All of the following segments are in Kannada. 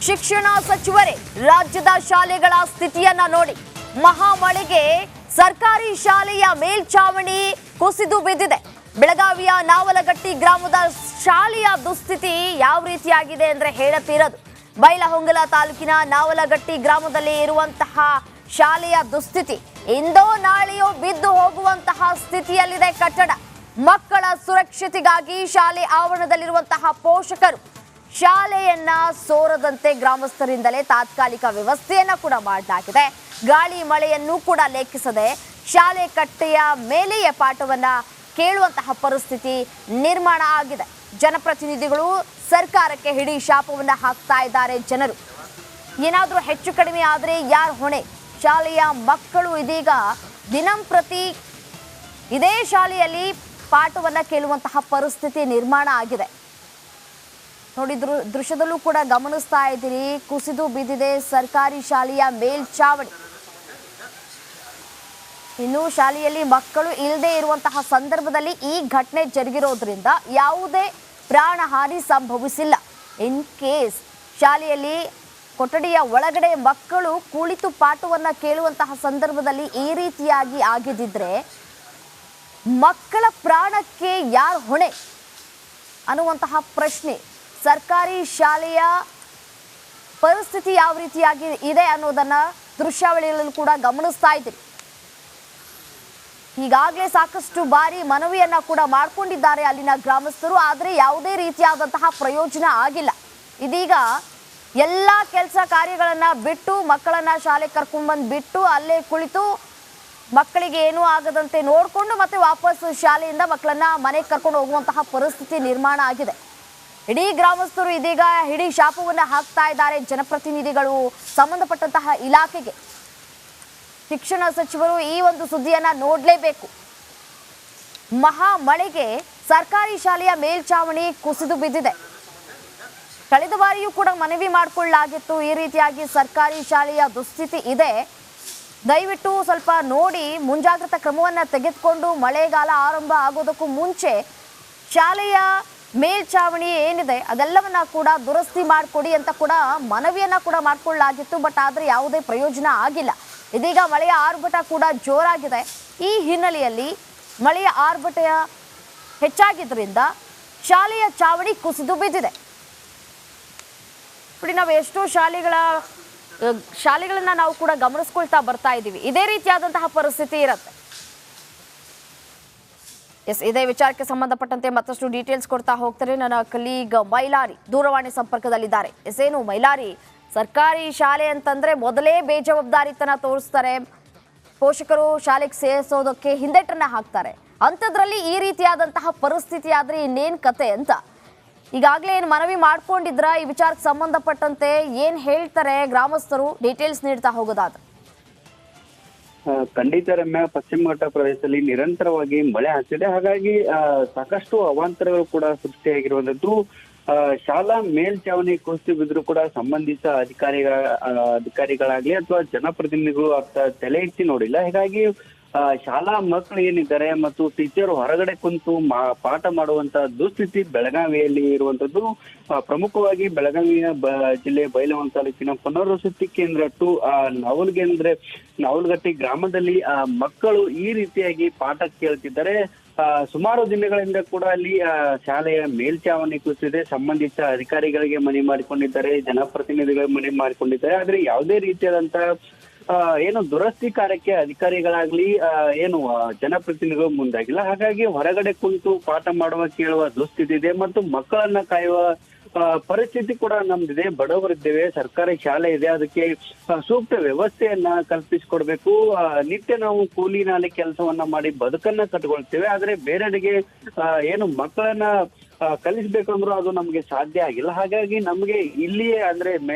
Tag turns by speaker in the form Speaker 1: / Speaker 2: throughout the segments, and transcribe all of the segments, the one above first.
Speaker 1: ಶಿಕ್ಷಣ ಸಚಿವರೇ ರಾಜ್ಯದ ಶಾಲೆಗಳ ಸ್ಥಿತಿಯನ್ನ ನೋಡಿ. ಮಹಾಮಳೆಗೆ ಸರ್ಕಾರಿ ಶಾಲೆಯ ಮೇಲ್ಛಾವಣಿ ಕುಸಿದು ಬಿದ್ದಿದೆ. ಬೆಳಗಾವಿಯ ನಾವಲಗಟ್ಟಿ ಗ್ರಾಮದ ಶಾಲೆಯ ದುಸ್ಥಿತಿ ಯಾವ ರೀತಿಯಾಗಿದೆ ಅಂದ್ರೆ ಹೇಳತೀರದು. ಬೈಲಹೊಂಗಲ ತಾಲೂಕಿನ ನಾವಲಗಟ್ಟಿ ಗ್ರಾಮದಲ್ಲಿ ಇರುವಂತಹ ಶಾಲೆಯ ದುಸ್ಥಿತಿ ಇಂದೋ ನಾಳೆಯೋ ಬಿದ್ದು ಹೋಗುವಂತಹ ಸ್ಥಿತಿಯಲ್ಲಿದೆ ಕಟ್ಟಡ. ಮಕ್ಕಳ ಸುರಕ್ಷತೆಗಾಗಿ ಶಾಲೆ ಆವರಣದಲ್ಲಿರುವಂತಹ ಪೋಷಕರು ಶಾಲೆಯನ್ನ ಸೋರದಂತೆ ಗ್ರಾಮಸ್ಥರಿಂದಲೇ ತಾತ್ಕಾಲಿಕ ವ್ಯವಸ್ಥೆಯನ್ನ ಕೂಡ ಮಾಡಲಾಗಿದೆ. ಗಾಳಿ ಮಳೆಯನ್ನು ಕೂಡ ಲೆಕ್ಕಿಸದೆ ಶಾಲೆ ಕಟ್ಟೆಯ ಮೇಲೆಯೇ ಪಾಠವನ್ನ ಕೇಳುವಂತಹ ಪರಿಸ್ಥಿತಿ ನಿರ್ಮಾಣ ಆಗಿದೆ. ಜನಪ್ರತಿನಿಧಿಗಳು ಸರ್ಕಾರಕ್ಕೆ ಹಿಡಿ ಶಾಪವನ್ನ ಹಾಕ್ತಾ ಇದ್ದಾರೆ. ಜನರು ಏನಾದರೂ ಹೆಚ್ಚು ಕಡಿಮೆ ಆದರೆ ಯಾರು ಹೊಣೆ? ಶಾಲೆಯ ಮಕ್ಕಳು ಇದೀಗ ದಿನಂಪ್ರತಿ ಇದೇ ಶಾಲೆಯಲ್ಲಿ ಪಾಠವನ್ನ ಕೇಳುವಂತಹ ಪರಿಸ್ಥಿತಿ ನಿರ್ಮಾಣ ಆಗಿದೆ. ನೋಡಿ, ದೃಶ್ಯದಲ್ಲೂ ಕೂಡ ಗಮನಿಸ್ತಾ ಇದ್ದೀರಿ, ಕುಸಿದು ಬಿದ್ದಿದೆ ಸರ್ಕಾರಿ ಶಾಲೆಯ ಮೇಲ್ಛಾವಣಿ. ಇನ್ನು ಶಾಲೆಯಲ್ಲಿ ಮಕ್ಕಳು ಇಲ್ಲದೆ ಇರುವಂತಹ ಸಂದರ್ಭದಲ್ಲಿ ಈ ಘಟನೆ ಜರುಗಿರೋದ್ರಿಂದ ಯಾವುದೇ ಪ್ರಾಣ ಹಾನಿ ಸಂಭವಿಸಿಲ್ಲ. ಇನ್ ಕೇಸ್ ಶಾಲೆಯಲ್ಲಿ ಕೊಠಡಿಯ ಒಳಗಡೆ ಮಕ್ಕಳು ಕುಳಿತು ಪಾಠವನ್ನ ಕೇಳುವಂತಹ ಸಂದರ್ಭದಲ್ಲಿ ಈ ರೀತಿಯಾಗಿ ಆಗಿದ್ದಿದ್ರೆ ಮಕ್ಕಳ ಪ್ರಾಣಕ್ಕೆ ಯಾರು ಹೊಣೆ ಅನ್ನುವಂತಹ ಪ್ರಶ್ನೆ. ಸರ್ಕಾರಿ ಶಾಲೆಯ ಪರಿಸ್ಥಿತಿ ಯಾವ ರೀತಿಯಾಗಿ ಇದೆ ಅನ್ನೋದನ್ನ ದೃಶ್ಯಾವಳಿಯಲ್ಲಿ ಕೂಡ ಗಮನಿಸ್ತಾ ಇದ್ದೀರಿ. ಈಗಾಗಲೇ ಸಾಕಷ್ಟು ಬಾರಿ ಮನವಿಯನ್ನ ಕೂಡ ಮಾಡಿಕೊಂಡಿದ್ದಾರೆ ಅಲ್ಲಿನ ಗ್ರಾಮಸ್ಥರು, ಆದರೆ ಯಾವುದೇ ರೀತಿಯಾದಂತಹ ಪ್ರಯೋಜನ ಆಗಿಲ್ಲ. ಇದೀಗ ಎಲ್ಲ ಕೆಲಸ ಕಾರ್ಯಗಳನ್ನ ಬಿಟ್ಟು ಮಕ್ಕಳನ್ನ ಶಾಲೆಗೆ ಕರ್ಕೊಂಡ್ಬಂದು ಬಿಟ್ಟು ಅಲ್ಲೇ ಕುಳಿತು ಮಕ್ಕಳಿಗೆ ಏನೂ ಆಗದಂತೆ ನೋಡಿಕೊಂಡು ಮತ್ತೆ ವಾಪಸ್ ಶಾಲೆಯಿಂದ ಮಕ್ಕಳನ್ನ ಮನೆಗೆ ಕರ್ಕೊಂಡು ಹೋಗುವಂತಹ ಪರಿಸ್ಥಿತಿ ನಿರ್ಮಾಣ ಆಗಿದೆ. ಇಡೀ ಗ್ರಾಮಸ್ಥರು ಇದೀಗ ಹಿಡಿ ಶಾಪವನ್ನ ಹಾಕ್ತಾ ಇದ್ದಾರೆ ಜನಪ್ರತಿನಿಧಿಗಳು, ಸಂಬಂಧಪಟ್ಟಂತಹ ಇಲಾಖೆಗೆ. ಶಿಕ್ಷಣ ಸಚಿವರು ಈ ಒಂದು ಸುದ್ದಿಯನ್ನ ನೋಡಲೇಬೇಕು. ಮಹಾ ಮಳೆಗೆ ಸರ್ಕಾರಿ ಶಾಲೆಯ ಮೇಲ್ಛಾವಣಿ ಕುಸಿದು ಬಿದ್ದಿದೆ. ಕಳೆದ ಬಾರಿಯೂ ಕೂಡ ಮನವಿ ಮಾಡಿಕೊಳ್ಳಲಾಗಿತ್ತು, ಈ ರೀತಿಯಾಗಿ ಸರ್ಕಾರಿ ಶಾಲೆಯ ದುಸ್ಥಿತಿ ಇದೆ, ದಯವಿಟ್ಟು ಸ್ವಲ್ಪ ನೋಡಿ ಮುಂಜಾಗ್ರತಾ ಕ್ರಮವನ್ನು ತೆಗೆದುಕೊಂಡು ಮಳೆಗಾಲ ಆರಂಭ ಆಗೋದಕ್ಕೂ ಮುಂಚೆ ಶಾಲೆಯ ಮೇಲ್ಛಾವಣಿ ಏನಿದೆ ಅದೆಲ್ಲವನ್ನ ಕೂಡ ದುರಸ್ತಿ ಮಾಡಿಕೊಡಿ ಅಂತ ಕೂಡ ಮನವಿಯನ್ನ ಕೂಡ ಮಾಡಿಕೊಳ್ಳಲಾಗಿತ್ತು. ಬಟ್ ಆದರೆ ಯಾವುದೇ ಪ್ರಯೋಜನ ಆಗಿಲ್ಲ. ಇದೀಗ ಮಳೆಯ ಆರ್ಭಟ ಕೂಡ ಜೋರಾಗಿದೆ. ಈ ಹಿನ್ನೆಲೆಯಲ್ಲಿ ಮಳೆಯ ಆರ್ಭಟ ಹೆಚ್ಚಾಗಿದ್ದರಿಂದ ಶಾಲೆಯ ಚಾವಣಿ ಕುಸಿದು ಬಿದ್ದಿದೆ. ನೋಡಿ, ನಾವು ಎಷ್ಟೋ ಶಾಲೆಗಳನ್ನ ನಾವು ಕೂಡ ಗಮನಿಸ್ಕೊಳ್ತಾ ಬರ್ತಾ ಇದ್ದೀವಿ, ಇದೇ ರೀತಿಯಾದಂತಹ ಪರಿಸ್ಥಿತಿ ಇರುತ್ತೆ. ಇದೇ ವಿಚಾರಕ್ಕೆ ಸಂಬಂಧಪಟ್ಟಂತೆ ಮತ್ತಷ್ಟು ಡೀಟೇಲ್ಸ್ ಕೊಡ್ತಾ ಹೋಗ್ತಾರೆ ನನ್ನ ಕಲೀಗ್ ಮೈಲಾರಿ ದೂರವಾಣಿ ಸಂಪರ್ಕದಲ್ಲಿದ್ದಾರೆ. ಏನು ಮೈಲಾರಿ, ಸರ್ಕಾರಿ ಶಾಲೆ ಅಂತಂದ್ರೆ ಮೊದಲೇ ಬೇಜವಾಬ್ದಾರಿತನ ತೋರಿಸ್ತಾರೆ, ಪೋಷಕರು ಶಾಲೆಗೆ ಸೇರಿಸೋದಕ್ಕೆ ಹಿಂದೆಟನ್ನ ಹಾಕ್ತಾರೆ. ಅಂಥದ್ರಲ್ಲಿ ಈ ರೀತಿಯಾದಂತಹ ಪರಿಸ್ಥಿತಿ ಆದ್ರೆ ಇನ್ನೇನ್ ಕತೆ ಅಂತ ಈಗಾಗಲೇ ಏನು ಮನವಿ ಮಾಡ್ಕೊಂಡಿದ್ರ? ಈ ವಿಚಾರಕ್ಕೆ ಸಂಬಂಧಪಟ್ಟಂತೆ ಏನ್ ಹೇಳ್ತಾರೆ ಗ್ರಾಮಸ್ಥರು? ಡೀಟೇಲ್ಸ್ ನೀಡ್ತಾ ಹೋಗೋದಾದ್ರೆ.
Speaker 2: ಖಂಡಿತ ರಮ್ಯ, ಪಶ್ಚಿಮ ಘಟ್ಟ ಪ್ರದೇಶದಲ್ಲಿ ನಿರಂತರವಾಗಿ ಮಳೆ ಆಗ್ತಿದೆ. ಹಾಗಾಗಿ ಸಾಕಷ್ಟು ಅವಾಂತರಗಳು ಕೂಡ ಸೃಷ್ಟಿಯಾಗಿರುವಂತದ್ದು. ಶಾಲಾ ಮೇಲ್ಛಾವಣಿ ಕುಸಿದು ಬಿದ್ದರೂ ಕೂಡ ಸಂಬಂಧಿತ ಅಧಿಕಾರಿಗಳಾಗ್ಲಿ ಅಥವಾ ಜನಪ್ರತಿನಿಧಿಗಳು ತಲೆ ಎತ್ತಿ ನೋಡಿಲ್ಲ. ಹೀಗಾಗಿ ಶಾಲಾ ಮಕ್ಕಳು ಏನಿದ್ದಾರೆ ಮತ್ತು ಟೀಚರ್ ಹೊರಗಡೆ ಕುಂತು ಪಾಠ ಮಾಡುವಂತ ದುಸ್ಥಿತಿ ಬೆಳಗಾವಿಯಲ್ಲಿ ಇರುವಂತದ್ದು. ಪ್ರಮುಖವಾಗಿ ಬೆಳಗಾವಿಯ ಜಿಲ್ಲೆ ಬೈಲಹೊಂಗಲ ತಾಲೂಕಿನ ಪುನರ್ವಸತಿ ಕೇಂದ್ರ 2 ನಾವಲಗಟ್ಟಿ ಗ್ರಾಮದಲ್ಲಿ ಮಕ್ಕಳು ಈ ರೀತಿಯಾಗಿ ಪಾಠ ಕೇಳ್ತಿದ್ದಾರೆ. ಸುಮಾರು ದಿನಗಳಿಂದ ಕೂಡ ಅಲ್ಲಿ ಶಾಲೆಯ ಮೇಲ್ಛಾವಣಿ ಕುಸಿದೆ. ಸಂಬಂಧಿತ ಅಧಿಕಾರಿಗಳಿಗೆ ಮನವಿ ಮಾಡಿಕೊಂಡಿದ್ದಾರೆ, ಜನಪ್ರತಿನಿಧಿಗಳಿಗೆ ಮನವಿ ಮಾಡಿಕೊಂಡಿದ್ದಾರೆ. ಆದ್ರೆ ಯಾವುದೇ ರೀತಿಯಾದಂತ ಏನು ದುರಸ್ತಿ ಕಾರ್ಯಕ್ಕೆ ಅಧಿಕಾರಿಗಳಾಗ್ಲಿ ಜನಪ್ರತಿನಿಧಿಗಳು ಮುಂದಾಗಿಲ್ಲ. ಹಾಗಾಗಿ ಹೊರಗಡೆ ಕುಂತು ಪಾಠ ಮಾಡುವ ಕೇಳುವ ದುಸ್ಥಿತಿ ಇದೆ ಮತ್ತು ಮಕ್ಕಳನ್ನ ಕಾಯುವ ಪರಿಸ್ಥಿತಿ ಕೂಡ ನಮ್ದಿದೆ. ಬಡವರಿದ್ದೇವೆ, ಸರ್ಕಾರಿ ಶಾಲೆ ಇದೆ, ಅದಕ್ಕೆ ಸೂಕ್ತ ವ್ಯವಸ್ಥೆಯನ್ನ ಕಲ್ಪಿಸಿಕೊಡ್ಬೇಕು. ನಿತ್ಯ ನಾವು ಕೂಲಿ ನಾಲಿ ಕೆಲಸವನ್ನ ಮಾಡಿ ಬದುಕನ್ನ ಕಟ್ಕೊಳ್ತೇವೆ. ಆದ್ರೆ ಬೇರೆಡೆಗೆ ಮಕ್ಕಳನ್ನ ಕಲಿಸ್ಬೇಕಂದ್ರೂ ಅದು ನಮ್ಗೆ ಸಾಧ್ಯ ಆಗಿಲ್ಲ. ಹಾಗಾಗಿ ನಮ್ಗೆ ಇಲ್ಲಿಯೇ ಅಂದ್ರೆ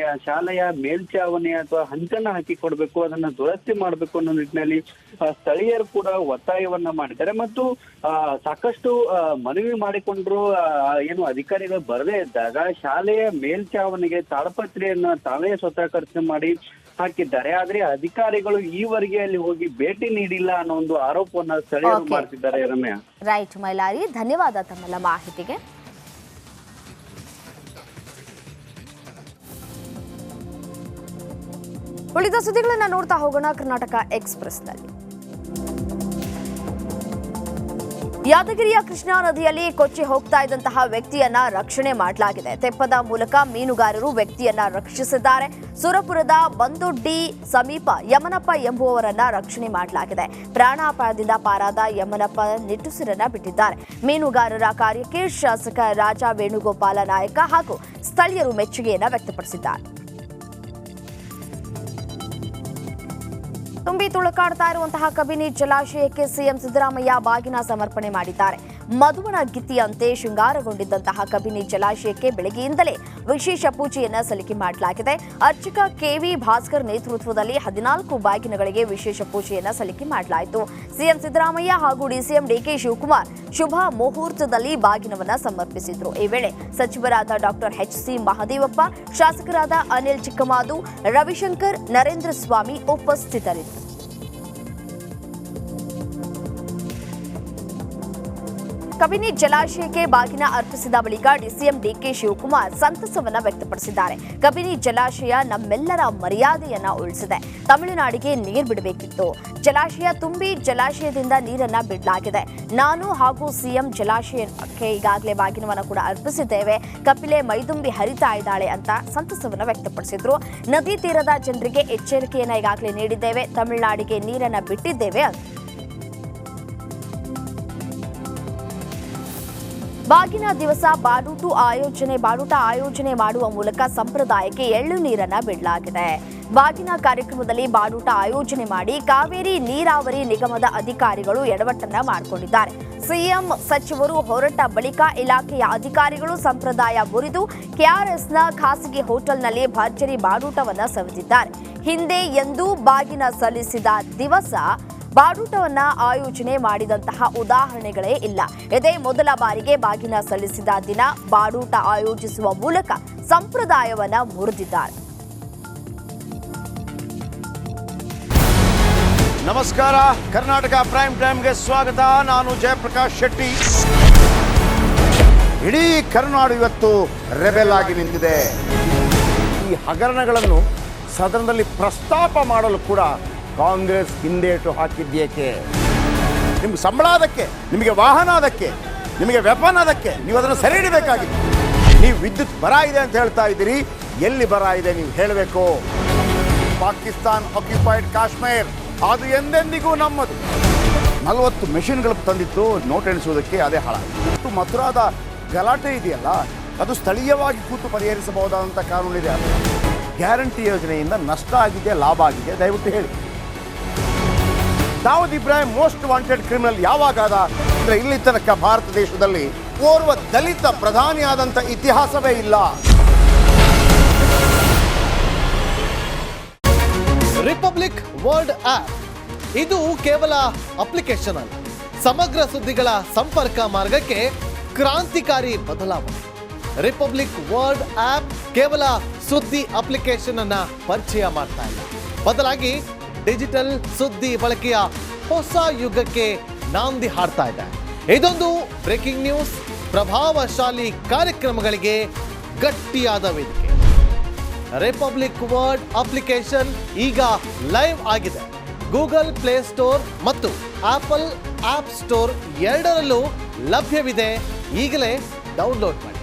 Speaker 2: ಶಾಲೆಯ ಮೇಲ್ಛಾವಣಿ ಅಥವಾ ಹಂಚನ್ನ ಹಾಕಿ ಕೊಡ್ಬೇಕು, ಅದನ್ನ ದುರಸ್ತಿ ಮಾಡ್ಬೇಕು ಅನ್ನೋ ನಿಟ್ಟಿನಲ್ಲಿ ಸ್ಥಳೀಯರು ಕೂಡ ಒತ್ತಾಯವನ್ನ ಮಾಡಿದ್ದಾರೆ. ಮತ್ತು ಸಾಕಷ್ಟು ಮನವಿ ಮಾಡಿಕೊಂಡ್ರು ಅಧಿಕಾರಿಗಳು ಬರದೇ ಇದ್ದಾಗ ಶಾಲೆಯ ಮೇಲ್ಛಾವಣಿಗೆ ತಾಳಪತ್ರೆಯನ್ನ ತಾವೇ ಸ್ವತಃ ಖರ್ಚು ಮಾಡಿ ಹಾಕಿದ್ದಾರೆ. ಆದ್ರೆ ಅಧಿಕಾರಿಗಳು ಈವರೆಗೆ ಅಲ್ಲಿ ಹೋಗಿ ಭೇಟಿ ನೀಡಿಲ್ಲ ಅನ್ನೋ ಒಂದು ಆರೋಪವನ್ನ ಸ್ಥಳೀಯರು ಮಾಡ್ತಿದ್ದಾರೆ. ರಮ್ಯಾ,
Speaker 1: ರೈಟ್ ಮೈಲಾರಿ, ಧನ್ಯವಾದ ತಮ್ಮೆಲ್ಲ ಮಾಹಿತಿಗೆ. ಉಳಿದ ಸುದ್ದಿಗಳನ್ನ ನೋಡ್ತಾ ಹೋಗೋಣ ಕರ್ನಾಟಕ ಎಕ್ಸ್‌ಪ್ರೆಸ್‌ನಲ್ಲಿ. ಯಾದಗಿರಿಯ ಕೃಷ್ಣಾ ನದಿಯಲ್ಲಿ ಕೊಚ್ಚಿ ಹೋಗ್ತಾ ಇದ್ದಂತಹ ವ್ಯಕ್ತಿಯನ್ನ ರಕ್ಷಣೆ ಮಾಡಲಾಗಿದೆ. ತೆಪ್ಪದ ಮೂಲಕ ಮೀನುಗಾರರು ವ್ಯಕ್ತಿಯನ್ನ ರಕ್ಷಿಸಿದ್ದಾರೆ. ಸುರಪುರದ ಬಂದೊಡ್ಡಿ ಸಮೀಪ ಯಮನಪ್ಪ ಎಂಬುವವರನ್ನ ರಕ್ಷಣೆ ಮಾಡಲಾಗಿದೆ. ಪ್ರಾಣಾಪಾಯದಿಂದ ಪಾರಾದ ಯಮನಪ್ಪ ನಿಟ್ಟುಸಿರನ್ನ ಬಿಟ್ಟಿದ್ದಾರೆ. ಮೀನುಗಾರರ ಕಾರ್ಯಕ್ಕೆ ಶಾಸಕ ರಾಜ ವೇಣುಗೋಪಾಲ ನಾಯಕ ಹಾಗೂ ಸ್ಥಳೀಯರು ಮೆಚ್ಚುಗೆಯನ್ನ ವ್ಯಕ್ತಪಡಿಸಿದ್ದಾರೆ. ತುಂಬಿ ತುಳುಕಾಡ್ತಾ ಇರುವಂತಹ ಕಬಿನಿ ಜಲಾಶಯಕ್ಕೆ ಸಿಎಂ ಸಿದ್ದರಾಮಯ್ಯ ಬಾಗಿನ ಸಮರ್ಪಣೆ ಮಾಡಿದ್ದಾರೆ. ಮಧುವನಗಿತ್ತಿಯಂತೆ ಶೃಂಗಾರಗೊಂಡಿದ್ದಂತಹ ಕಬಿನಿ ಜಲಾಶಯಕ್ಕೆ ಬೆಳಗ್ಗೆಯಿಂದಲೇ ವಿಶೇಷ ಪೂಜೆಯನ್ನ ಸಲ್ಲಿಕೆ ಮಾಡಲಾಗಿದೆ. ಅರ್ಚಕ ಕೆವಿ ಭಾಸ್ಕರ್ ನೇತೃತ್ವದಲ್ಲಿ 14 ಬಾಗಿನಗಳಿಗೆ ವಿಶೇಷ ಪೂಜೆಯನ್ನ ಸಲ್ಲಿಕೆ ಮಾಡಲಾಯಿತು. ಸಿಎಂ ಸಿದ್ದರಾಮಯ್ಯ ಹಾಗೂ ಡಿಸಿಎಂ ಡಿಕೆ ಶಿವಕುಮಾರ್ ಶುಭ ಮುಹೂರ್ತದಲ್ಲಿ ಬಾಗಿನವನ್ನ ಸಮರ್ಪಿಸಿದ್ರು. ಈ ವೇಳೆ ಸಚಿವರಾದ ಡಾಕ್ಟರ್ ಎಚ್.ಸಿ. ಮಹದೇವಪ್ಪ, ಶಾಸಕರಾದ ಅನಿಲ್ ಚಿಕ್ಕಮಾದು, ರವಿಶಂಕರ್, ನರೇಂದ್ರ ಸ್ವಾಮಿ ಉಪಸ್ಥಿತರಿದ್ದರು. ಕಬಿನಿ ಜಲಾಶಯಕ್ಕೆ ಬಾಗಿನ ಅರ್ಪಿಸಿದ ಬಳಿಕ ಡಿಸಿಎಂ ಡಿಕೆ ಶಿವಕುಮಾರ್ ಸಂತಸವನ್ನ ವ್ಯಕ್ತಪಡಿಸಿದ್ದಾರೆ. ಕಬಿನಿ ಜಲಾಶಯ ನಮ್ಮೆಲ್ಲರ ಮರ್ಯಾದೆಯನ್ನ ಉಳಿಸಿದೆ. ತಮಿಳುನಾಡಿಗೆ ನೀರು ಬಿಡಬೇಕಿತ್ತು. ಜಲಾಶಯ ತುಂಬಿ ಜಲಾಶಯದಿಂದ ನೀರನ್ನ ಬಿಡಲಾಗಿದೆ. ನಾನು ಹಾಗೂ ಸಿಎಂ ಜಲಾಶಯಕ್ಕೆ ಈಗಾಗಲೇ ಬಾಗಿನವನ್ನ ಕೂಡ ಅರ್ಪಿಸಿದ್ದೇವೆ. ಕಪಿಲೆ ಮೈದುಂಬಿ ಹರಿತಾ ಇದ್ದಾಳೆ ಅಂತ ಸಂತಸವನ್ನ ವ್ಯಕ್ತಪಡಿಸಿದ್ರು. ನದಿ ತೀರದ ಜನರಿಗೆ ಎಚ್ಚರಿಕೆಯನ್ನ ಈಗಾಗಲೇ ನೀಡಿದ್ದೇವೆ. ತಮಿಳುನಾಡಿಗೆ ನೀರನ್ನ ಬಿಟ್ಟಿದ್ದೇವೆ ಅಂತ. ಬಾಗಿನ ದಿವಸ ಬಾಡೂಟ ಆಯೋಜನೆ ಮಾಡುವ ಮೂಲಕ ಸಂಪ್ರದಾಯಕ್ಕೆ ಎಳ್ಳು ನೀರನ್ನ ಬಿಡಲಾಗಿದೆ. ಬಾಗಿನ ಕಾರ್ಯಕ್ರಮದಲ್ಲಿ ಬಾಡೂಟ ಆಯೋಜನೆ ಮಾಡಿ ಕಾವೇರಿ ನೀರಾವರಿ ನಿಗಮದ ಅಧಿಕಾರಿಗಳು ಎಡವಟ್ಟನ್ನ ಮಾಡಿಕೊಂಡಿದ್ದಾರೆ. ಸಿಎಂ ಸಚಿವರು ಹೊರಟ ಬಳಿಕ ಇಲಾಖೆಯ ಅಧಿಕಾರಿಗಳು ಸಂಪ್ರದಾಯ ಮುರಿದು ಕೆಆರ್ಎಸ್ನ ಖಾಸಗಿ ಹೋಟೆಲ್ನಲ್ಲಿ ಭರ್ಜರಿ ಬಾಡೂಟವನ್ನ ಸವಿದಿದ್ದಾರೆ. ಹಿಂದೆ ಎಂದೂ ಬಾಗಿನ ಸಲ್ಲಿಸಿದ ದಿವಸ ಬಾಡೂಟವನ್ನ ಆಯೋಜನೆ ಮಾಡಿದಂತಹ ಉದಾಹರಣೆಗಳೇ ಇಲ್ಲ. ಇದೇ ಮೊದಲ ಬಾರಿಗೆ ಬಾಗಿನ ಸಲ್ಲಿಸಿದ ದಿನ ಬಾಡೂಟ ಆಯೋಜಿಸುವ ಮೂಲಕ ಸಂಪ್ರದಾಯವನ್ನ ಮುರಿದಿದ್ದಾರೆ.
Speaker 3: ನಮಸ್ಕಾರ, ಕರ್ನಾಟಕ ಪ್ರೈಮ್ ಟೈಮ್ಗೆ ಸ್ವಾಗತ. ನಾನು ಜಯಪ್ರಕಾಶ್ ಶೆಟ್ಟಿ. ಇಡೀ ಕರ್ನಾಡು ಇವತ್ತು ರೆಬೆಲ್ ಆಗಿ ನಿಂತಿದೆ. ಈ ಹಗರಣಗಳನ್ನು ಸದನದಲ್ಲಿ ಪ್ರಸ್ತಾಪ ಮಾಡಲು ಕೂಡ ಕಾಂಗ್ರೆಸ್ ಹಿಂದೇಟು ಹಾಕಿದ್ದೇಕೆ? ನಿಮ್ಗೆ ಸಂಬಳ ಅದಕ್ಕೆ, ನಿಮಗೆ ವಾಹನ ಅದಕ್ಕೆ, ನಿಮಗೆ ವೆಪನ್ ಅದಕ್ಕೆ, ನೀವು ಅದನ್ನು ಸೆರೆ ಹಿಡಿಬೇಕಾಗಿತ್ತು. ನೀವು ವಿದ್ಯುತ್ ಬರ ಇದೆ ಅಂತ ಹೇಳ್ತಾ ಇದ್ದೀರಿ. ಎಲ್ಲಿ ಬರ ಇದೆ ನೀವು ಹೇಳಬೇಕು. ಪಾಕಿಸ್ತಾನ್ ಆಕ್ಯುಪೈಡ್ ಕಾಶ್ಮೀರ್ ಅದು ಎಂದೆಂದಿಗೂ ನಮ್ಮದು. 40 ಮೆಷಿನ್ಗಳು ತಂದಿತ್ತು ನೋಟ್ ಎಣಿಸುವುದಕ್ಕೆ, ಅದೇ ಹಾಳಾಯಿತು. ಮಥುರಾದ ಗಲಾಟೆ ಇದೆಯಲ್ಲ, ಅದು ಸ್ಥಳೀಯವಾಗಿ ಕೂತು ಪರಿಹರಿಸಬಹುದಾದಂಥ ಕಾನೂನಿದೆ. ಗ್ಯಾರಂಟಿ ಯೋಜನೆಯಿಂದ ನಷ್ಟ ಆಗಿದೆ, ಲಾಭ ಆಗಿದೆ, ದಯವಿಟ್ಟು ಹೇಳಿ. Dawood Ibrahim most wanted criminal ಯಾವಾಗಾದ ಅಂದರೆ ಇಲ್ಲಿ ತನಕ ಭಾರತ ದೇಶದಲ್ಲಿ ಓರ್ವ ದಲಿತ ಪ್ರಧಾನಿಯಾದಂಥ ಇತಿಹಾಸವೇ ಇಲ್ಲ.
Speaker 4: ರಿಪಬ್ಲಿಕ್ ವರ್ಲ್ಡ್ ಆಪ್ ಇದು ಕೇವಲ ಅಪ್ಲಿಕೇಶನ್ ಅಲ್ಲ, ಸಮಗ್ರ ಸುದ್ದಿಗಳ ಸಂಪರ್ಕ ಮಾರ್ಗಕ್ಕೆ ಕ್ರಾಂತಿಕಾರಿ ಬದಲಾವಣೆ. ರಿಪಬ್ಲಿಕ್ ವರ್ಲ್ಡ್ ಆಪ್ ಕೇವಲ ಸುದ್ದಿ ಅಪ್ಲಿಕೇಶನ್ ಅನ್ನ ಪರಿಚಯ ಮಾಡ್ತಾ ಇಲ್ಲ, ಬದಲಾಗಿ ಡಿಜಿಟಲ್ ಸುದ್ದಿ ಬಳಕೆಯ ಹೊಸ ಯುಗಕ್ಕೆ ನಾಂದಿ ಹಾಡ್ತಾ ಇದೆ. ಇದೊಂದು ಬ್ರೇಕಿಂಗ್ ನ್ಯೂಸ್, ಪ್ರಭಾವಶಾಲಿ ಕಾರ್ಯಕ್ರಮಗಳಿಗೆ ಗಟ್ಟಿಯಾದ ವೇದಿಕೆ. ರಿಪಬ್ಲಿಕ್ ವರ್ಲ್ಡ್ ಅಪ್ಲಿಕೇಶನ್ ಈಗ ಲೈವ್ ಆಗಿದೆ. ಗೂಗಲ್ ಪ್ಲೇಸ್ಟೋರ್ ಮತ್ತು ಆಪಲ್ ಆಪ್ ಸ್ಟೋರ್ ಎರಡರಲ್ಲೂ ಲಭ್ಯವಿದೆ. ಈಗಲೇ ಡೌನ್ಲೋಡ್ ಮಾಡಿ.